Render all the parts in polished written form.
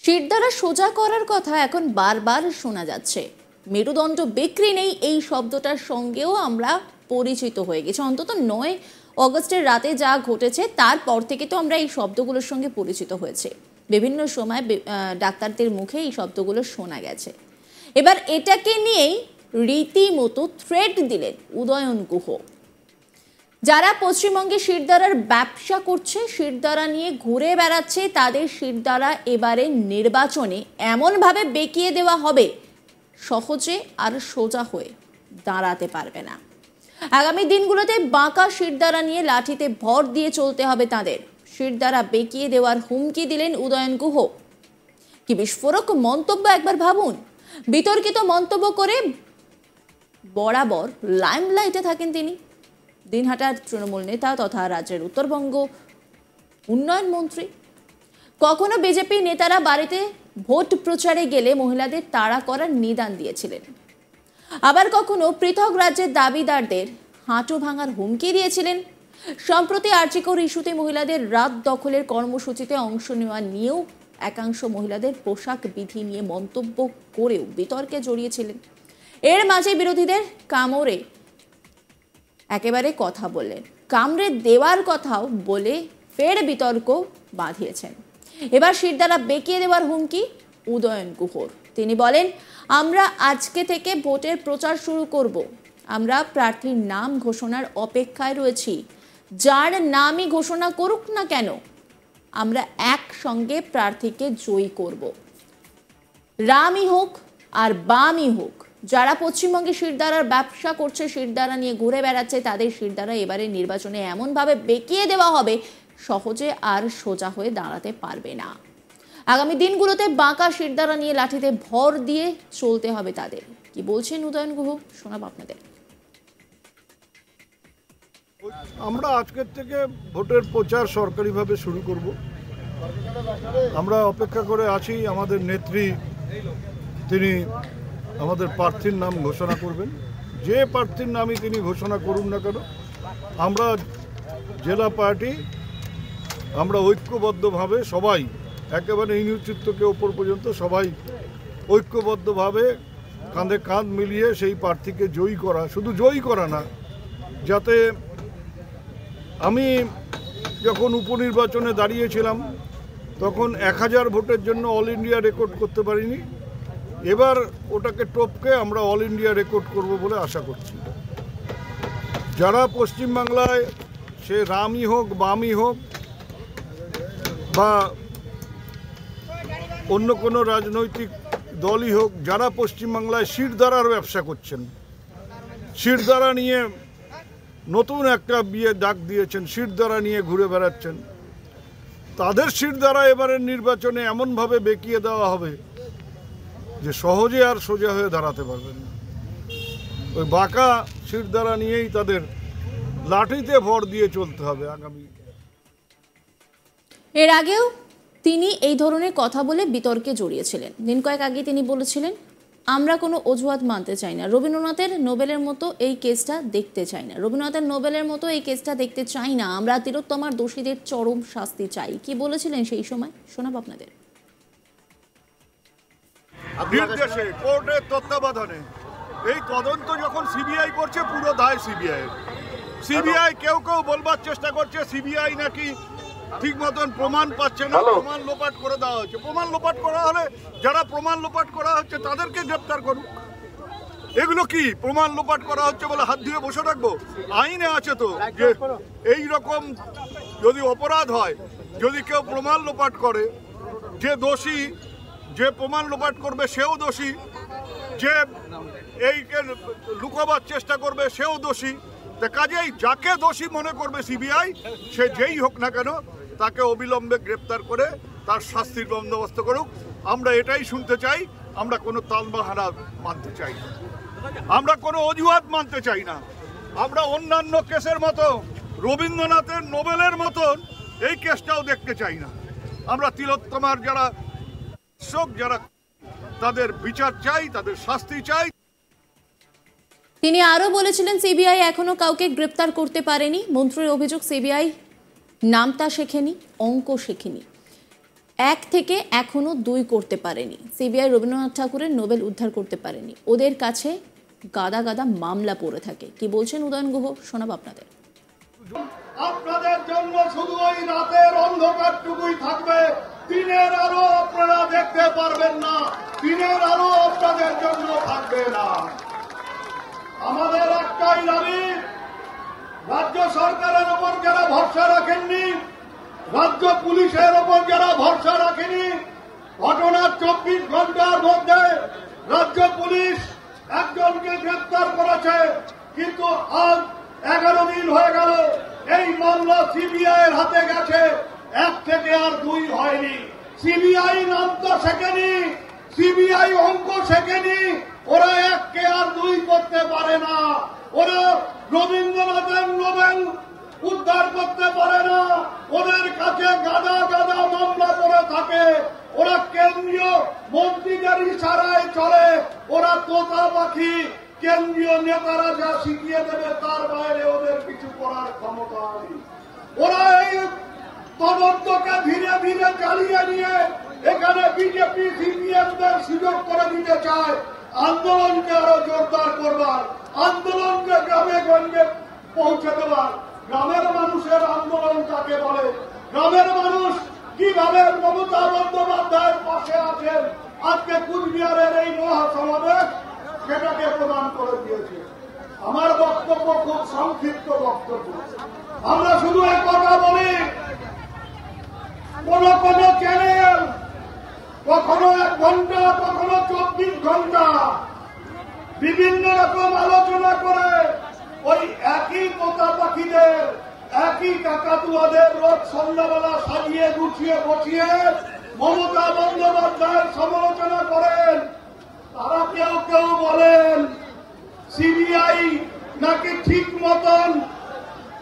শিরদাঁড়া সোজা করার কথা এখন বারবার শোনা যাচ্ছে। মেরুদণ্ড বিক্রি নেই এই শব্দটার সঙ্গেও আমরা পরিচিত হয়ে গেছি। অন্তত 9 অগস্টের রাতে যা ঘটেছে তারপর থেকে তো আমরা এই শব্দগুলোর সঙ্গে পরিচিত হয়েছে। বিভিন্ন সময় ডাক্তারদের মুখে এই শব্দগুলো শোনা গেছে। এবার এটাকে নিয়েই রীতিমতো থ্রেট দিলেন উদয়ন গুহ। যারা পশ্চিমবঙ্গে শিরদাঁড়ার ব্যবসা করছে, শিরদাঁড়া নিয়ে ঘুরে বেড়াচ্ছে, তাদের শিরদাঁড়া এবারে নির্বাচনে এমনভাবে বেঁকিয়ে দেওয়া হবে সহজে আর সোজা হয়ে দাঁড়াতে পারবে না। আগামী দিনগুলোতে বাঁকা শিরদাঁড়া নিয়ে লাঠিতে ভর দিয়ে চলতে হবে তাদের। শিরদাঁড়া বেঁকিয়ে দেওয়ার হুমকি দিলেন উদয়ন গুহ। কি বিস্ফোরক মন্তব্য একবার ভাবুন। বিতর্কিত মন্তব্য করে বরাবর লাইমলাইটে থাকেন তিনি। দিনহাটার তৃণমূল নেতা তথা রাজ্যের উত্তরবঙ্গ উন্নয়ন মন্ত্রী। কখনো বিজেপি নেতারা বাড়িতে ভোট প্রচারে গেলে মহিলাদের তাড়া করার নিদান দিয়েছিলেন, আবার কখনো পৃথক রাজ্যের দাবিদারদের হাঁটু ভাঙার হুমকি দিয়েছিলেন। সম্প্রতি আরজিকর ইস্যুতে মহিলাদের রাত দখলের কর্মসূচিতে অংশ নেওয়া নিয়েও একাংশ মহিলাদের পোশাক বিধি নিয়ে মন্তব্য করেও বিতর্কে জড়িয়েছিলেন। এর মাঝে বিরোধীদের কামড়ে একেবারে কথা বললেন, কামড়ে দেওয়ার কথাও বলে ফের বিতর্ক বাঁধিয়েছেন। এবার শিরদাঁড়া বেঁকিয়ে দেওয়ার হুমকি উদয়ন গুহর। তিনি বলেন, আমরা আজকে থেকে ভোটের প্রচার শুরু করব। আমরা প্রার্থীর নাম ঘোষণার অপেক্ষায় রয়েছি। যার নামই ঘোষণা করুক না কেন, আমরা একসঙ্গে প্রার্থীকে জয়ী করব। রামই হোক আর বামই হোক, যারা পশ্চিমবঙ্গে শিরদাঁড়ার ব্যবসা করছে, শিরদাঁড়া নিয়ে ঘুরে বেড়াচ্ছে, তাদের শিরদাঁড়া এবারে নির্বাচনে এমনভাবে বেঁকিয়ে দেওয়া হবে সহজে আর সোজা হয়ে দাঁড়াতে পারবে না। আগামী দিনগুলোতে বাঁকা শিরদাঁড়া নিয়ে লাঠিতে ভর দিয়ে চলতে হবে তাদের। কি বলছেন উদয়ন গুহ, শোনাব আপনাদের। আমরা আজকের থেকে ভোটের প্রচার সরকারিভাবে শুরু করব। আমরা অপেক্ষা করে আছি আমাদের নেত্রী, তিনি আমাদের প্রার্থীর নাম ঘোষণা করবেন। যে প্রার্থীর নামই তিনি ঘোষণা করুন না কেন, আমরা জেলা পার্টি আমরা ঐক্যবদ্ধভাবে সবাই, একেবারে ইউনিট থেকে ওপর পর্যন্ত সবাই ঐক্যবদ্ধভাবে কাঁধে কাঁধ মিলিয়ে সেই প্রার্থীকে জয়ী করা, শুধু জয়ী করা না, যাতে আমি যখন উপনির্বাচনে দাঁড়িয়েছিলাম তখন 1000 ভোটের জন্য অল ইন্ডিয়া রেকর্ড করতে পারিনি। এবার ওটাকে টপকে আমরা অল ইন্ডিয়া রেকর্ড করব বলে আশা করছি। যারা পশ্চিমবাংলায়, সে রামই হোক বামই হোক বা অন্য কোনো রাজনৈতিক দলই হোক, যারা পশ্চিমবাংলায় শিরদাঁড়ার ব্যবসা করছেন, শিরদাঁড়া নিয়ে নতুন একটা বিয়ে ডাক দিয়েছেন, শিরদাঁড়া নিয়ে ঘুরে বেড়াচ্ছেন, তাদের শিরদাঁড়া এবারের নির্বাচনে এমনভাবে বেঁকিয়ে দেওয়া হবে যে সহজে আর সোজা হয়ে দাঁড়াতে পারবেন না। ওই বাঁকা শিরদাঁড়া নিয়েই তাদের লাঠিতে ভর দিয়ে চলতে হবে আগামী। এর আগেও তিনি এই ধরনের কথা বলে বিতর্কে জড়িয়েছিলেন। দিন কয়েক আগে তিনি বলেছিলেন, আমরা কোনো অজুহাত মানতে চাই না, রবীন্দ্রনাথের নোবেলের মতো এই কেসটা দেখতে চাই না, রবীন্দ্রনাথের নোবেলের মতো এই কেসটা দেখতে চাই না, আমরা তিলোত্তমার দোষীদের চরম শাস্তি চাই। কি বলেছিলেন সেই সময়, শোনাব আপনাদের। নির্দেশে কোর্টের তত্ত্বাবধানে এই তদন্ত যখন সিবিআই করছে, পুরো দায় সিবিআই। সিবিআই কেউ বলবার চেষ্টা করছে সিবিআই নাকি ঠিক মতন প্রমাণ পাচ্ছে না, প্রমাণ লোপাট করে দেওয়া হচ্ছে। প্রমাণ লোপাট করা হলে যারা প্রমাণ লোপাট করা হচ্ছে তাদেরকে গ্রেপ্তার করুক। এগুলো কি প্রমাণ লোপাট করা হচ্ছে বলে হাত ধুয়ে বসে রাখবো? আইনে আছে তো যে এই রকম যদি অপরাধ হয়, যদি কেউ প্রমাণ লোপাট করে, যে দোষী, যে প্রমাণ লোপাট করবে সেও দোষী, যে এইকে লুকোবার চেষ্টা করবে সেও দোষী। তা কাজেই যাকে দোষী মনে করবে সিবিআই, সে যেই হোক না কেন, তাকে অবিলম্বে গ্রেপ্তার করে তার শাস্তির বন্দোবস্ত করুক। আমরা এটাই শুনতে চাই। আমরা কোনো তালবাহানা মানতে চাই না, আমরা কোনো অজুহাত মানতে চাই না। আমরা অন্যান্য কেসের মতো, রবীন্দ্রনাথের নোবেলের মতন এই কেসটাও দেখতে চাই না। আমরা তিলোত্তমার যারা যারা তাদের বিচার চাই, তাদের শাস্তি চাই। তিনি আরো বলেছিলেন, সিবিআই এখনো কাউকে গ্রেপ্তার করতে পারেনি। মন্ত্রীর অভিযোগ, সিবিআই নামতা শেখেনি, অঙ্ক শেখেনি। 1 থেকে এখনো 2 করতে পারেনি। সিবিআই রবীন্দ্রনাথ ঠাকুরের নোবেল উদ্ধার করতে পারেনি। ওদের কাছে গাদা গাদা মামলা পড়ে থাকে। কি বলছেন উদয়ন গুহ, শোনাব আপনাদের। আপনাদের জন্য শুধু ওই রাতের অন্ধকারটুকুই থাকবে, দিনের আলো আপনারা দেখতে পারবেন না, দিনের আলো আপনাদের জন্য থাকবে না। আমাদের একটাই দাবি, রাজ্য সরকারের উপর যারা ভরসা রাখেননি, রাজ্য পুলিশের উপর যারা ভরসা রাখেনি, ঘটনার 24 ঘন্টার মধ্যে রাজ্য পুলিশ একজনকে গ্রেপ্তার করেছে, কিন্তু আজ 11 দিন হয়ে গেল এই মামলা সিবিআই এর হাতে গেছে, 1 থেকে আর 2 হয়নি। সিবিআই নাম তো শেখেনি, সিবিআই অঙ্ক শেখেনি, ওরা 1 কে আর 2 করতে পারে না, ওরা রবীন্দ্রনাথের নোবেল উদ্ধার করতে পারে না, ওদের কাছে গাদা গাদা মামলা পড়ে থাকে, ওরা কেন্দ্রীয় মন্ত্রীদের ইশারায় চলে, ওরা তোতা পাখি, কেন্দ্রীয় নেতারা যা শিখিয়ে দেবে তার বাইরে ওদের কিছু করার ক্ষমতা নেই। ওরা এই তদন্তকে ধীরে ধীরে চালিয়ে নিয়ে এখানে বিজেপি সিপিএমদের সুযোগ করে দিতে চায় আন্দোলনকে আরো জোরদার করবার, আন্দোলনকে গ্রামে গঞ্জে পৌঁছে দেবার। গ্রামের মানুষের আন্দোলন কাকে বলে, গ্রামের মানুষ কিভাবে মমতা বন্দ্যোপাধ্যায়ের পাশে আছেন, আজকে কুচবিহারের এই মহাসমাবেশ সেটাকে প্রদান করে দিয়েছে। আমার বক্তব্য খুব সংক্ষিপ্ত বক্তব্য। আমরা শুধু এক কথা বলি, কোন কোন চ্যানেল কখনো 1 ঘন্টা, কখনো 24 ঘন্টা বিভিন্ন রকম আলোচনা করে ওই একই তোতা পাখিদের, একই কাকাতুয়াদের রোজ সন্ধ্যাবেলা সাজিয়ে গুছিয়ে বসিয়ে মমতা বন্দ্যোপাধ্যায়ের সমালোচনা করেন। তারা কেউ কেউ বলেন সিবিআই নাকি ঠিক মতন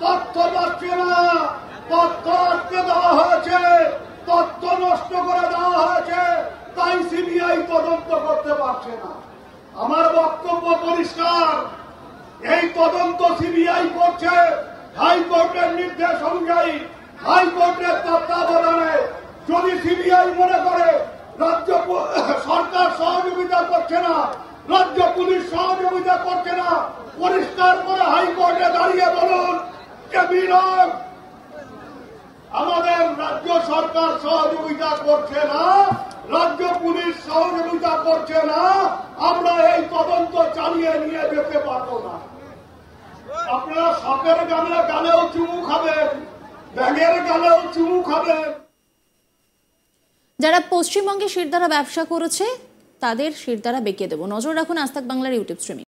তথ্য পাচ্ছে না, তথ্য আটকে দেওয়া হয়েছে, তথ্য নষ্ট করে দেওয়া হয়েছে, তাই সিবিআই তদন্ত করতে পারছে না। আমার বক্তব্য পরিষ্কার, এই তদন্ত সিবিআই করছে হাইকোর্টের নির্দেশ অনুযায়ী, হাইকোর্টের তত্ত্বাবধানে। যদি সিবিআই মনে করে রাজ্য সরকার সহযোগিতা করছে না, রাজ্য পুলিশ সহযোগিতা করছে না, পরিষ্কার করে হাইকোর্টে দাঁড়িয়ে বলুন যে বিরোধ আমাদের রাজ্য সরকার সহযোগিতা করছে না, রাজ্য পুলিশ সহযোগিতা করছে না, আমরা এই তদন্ত চালিয়ে নিয়ে যেতে পারবো না। আপনারা সাপের গালেও চুমু খাবেন, ব্যাঙের গালেও চুমু খাবেন। যারা পশ্চিমবঙ্গে শিরদাঁড়া ব্যবসা করেছে তাদের শিরদাঁড়া বেঁকিয়ে দেবো। নজর রাখুন আজ তাক বাংলার ইউটিউব স্ট্রিমিং।